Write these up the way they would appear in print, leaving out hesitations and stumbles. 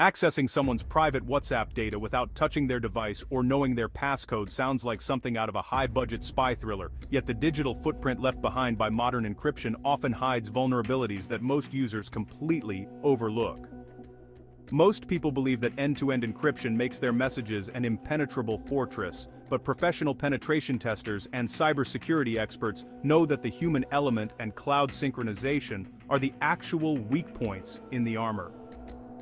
Accessing someone's private WhatsApp data without touching their device or knowing their passcode sounds like something out of a high-budget spy thriller, yet the digital footprint left behind by modern encryption often hides vulnerabilities that most users completely overlook. Most people believe that end-to-end encryption makes their messages an impenetrable fortress, but professional penetration testers and cybersecurity experts know that the human element and cloud synchronization are the actual weak points in the armor.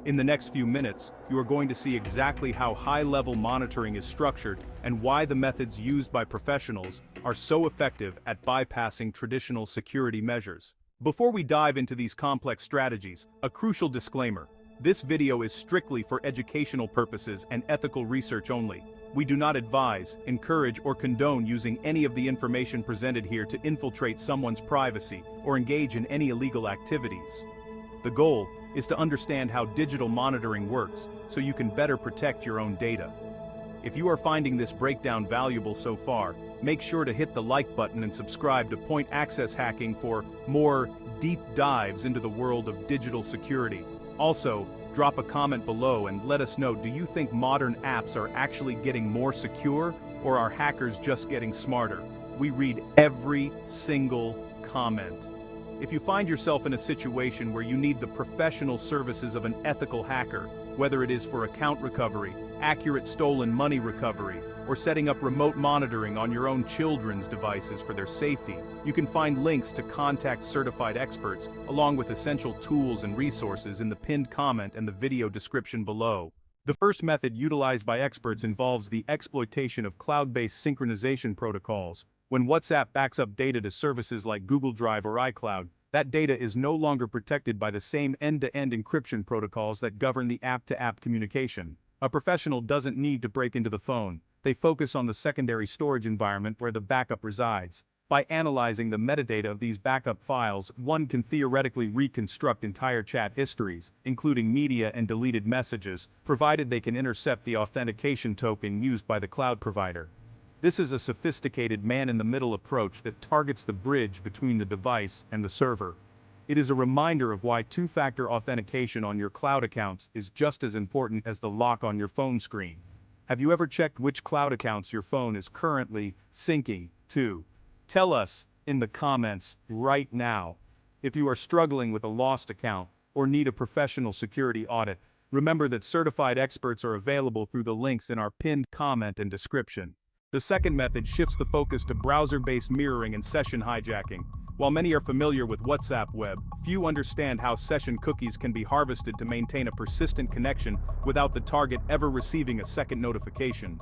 In the next few minutes, you are going to see exactly how high-level monitoring is structured and why the methods used by professionals are so effective at bypassing traditional security measures. Before we dive into these complex strategies, a crucial disclaimer. This video is strictly for educational purposes and ethical research only. We do not advise, encourage, or condone using any of the information presented here to infiltrate someone's privacy or engage in any illegal activities. The goal is to understand how digital monitoring works so you can better protect your own data. If you are finding this breakdown valuable so far, make sure to hit the like button and subscribe to Point Access Hacking for more deep dives into the world of digital security. Also, drop a comment below and let us know, do you think modern apps are actually getting more secure, or are hackers just getting smarter? We read every single comment. If you find yourself in a situation where you need the professional services of an ethical hacker, whether it is for account recovery, accurate stolen money recovery, or setting up remote monitoring on your own children's devices for their safety, you can find links to contact certified experts, along with essential tools and resources in the pinned comment and the video description below. The first method utilized by experts involves the exploitation of cloud-based synchronization protocols. When WhatsApp backs up data to services like Google Drive or iCloud, that data is no longer protected by the same end-to-end encryption protocols that govern the app-to-app communication. A professional doesn't need to break into the phone. They focus on the secondary storage environment where the backup resides. By analyzing the metadata of these backup files, one can theoretically reconstruct entire chat histories, including media and deleted messages, provided they can intercept the authentication token used by the cloud provider. This is a sophisticated man-in-the-middle approach that targets the bridge between the device and the server. It is a reminder of why two-factor authentication on your cloud accounts is just as important as the lock on your phone screen. Have you ever checked which cloud accounts your phone is currently syncing to? Tell us in the comments right now. If you are struggling with a lost account or need a professional security audit, remember that certified experts are available through the links in our pinned comment and description. The second method shifts the focus to browser-based mirroring and session hijacking. While many are familiar with WhatsApp Web, few understand how session cookies can be harvested to maintain a persistent connection without the target ever receiving a second notification.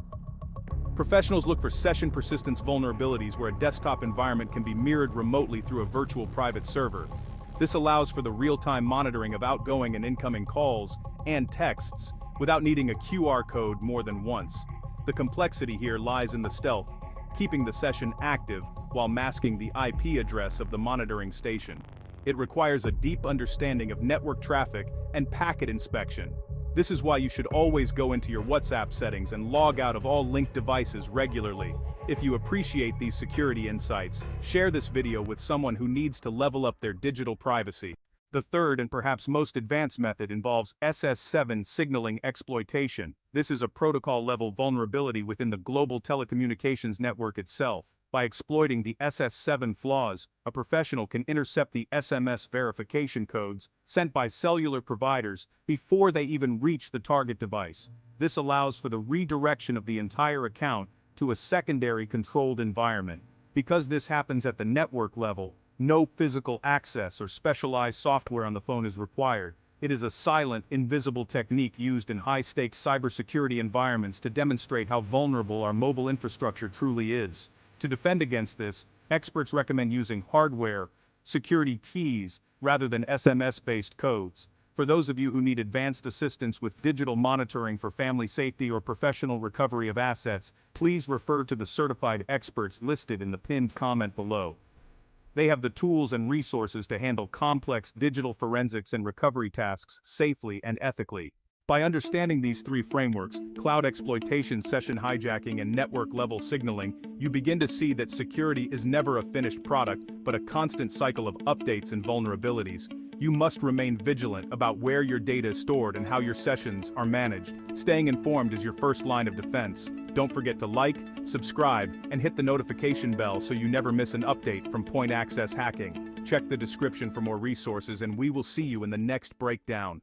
Professionals look for session persistence vulnerabilities where a desktop environment can be mirrored remotely through a virtual private server. This allows for the real-time monitoring of outgoing and incoming calls and texts without needing a QR code more than once. The complexity here lies in the stealth, keeping the session active while masking the IP address of the monitoring station. It requires a deep understanding of network traffic and packet inspection. This is why you should always go into your WhatsApp settings and log out of all linked devices regularly. If you appreciate these security insights, share this video with someone who needs to level up their digital privacy. The third and perhaps most advanced method involves SS7 signaling exploitation. This is a protocol-level vulnerability within the global telecommunications network itself. By exploiting the SS7 flaws, a professional can intercept the SMS verification codes sent by cellular providers before they even reach the target device. This allows for the redirection of the entire account to a secondary controlled environment. Because this happens at the network level, no physical access or specialized software on the phone is required. It is a silent, invisible technique used in high-stakes cybersecurity environments to demonstrate how vulnerable our mobile infrastructure truly is. To defend against this, experts recommend using hardware security keys rather than SMS-based codes. For those of you who need advanced assistance with digital monitoring for family safety or professional recovery of assets, please refer to the certified experts listed in the pinned comment below. They have the tools and resources to handle complex digital forensics and recovery tasks safely and ethically. By understanding these three frameworks, cloud exploitation, session hijacking, and network-level signaling, you begin to see that security is never a finished product, but a constant cycle of updates and vulnerabilities. You must remain vigilant about where your data is stored and how your sessions are managed. Staying informed is your first line of defense. Don't forget to like, subscribe, and hit the notification bell so you never miss an update from Point Access Hacking. Check the description for more resources, and we will see you in the next breakdown.